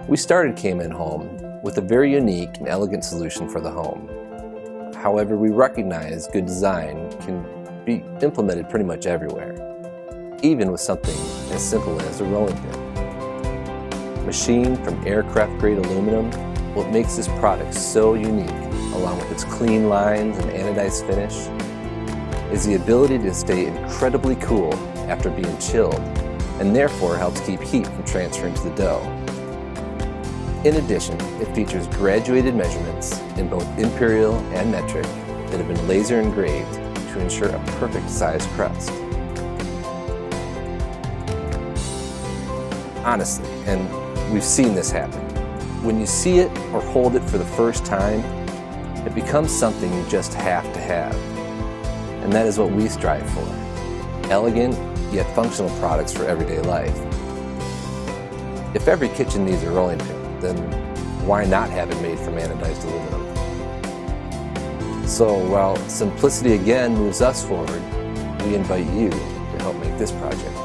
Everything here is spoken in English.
We started K-Man Home with a very unique and elegant solution for the home. However, we recognize good design can be implemented pretty much everywhere, even with something as simple as a rolling pin. Machined from aircraft-grade aluminum, what makes this product so unique, along with its clean lines and anodized finish, is the ability to stay incredibly cool after being chilled, and therefore helps keep heat from transferring to the dough. In addition, it features graduated measurements in both imperial and metric that have been laser engraved to ensure a perfect size crust. Honestly, and we've seen this happen, when you see it or hold it for the first time, it becomes something you just have to have. And that is what we strive for. Elegant, yet functional products for everyday life. If every kitchen needs a rolling pin, then why not have it made from anodized aluminum? So while simplicity again moves us forward, we invite you to help make this project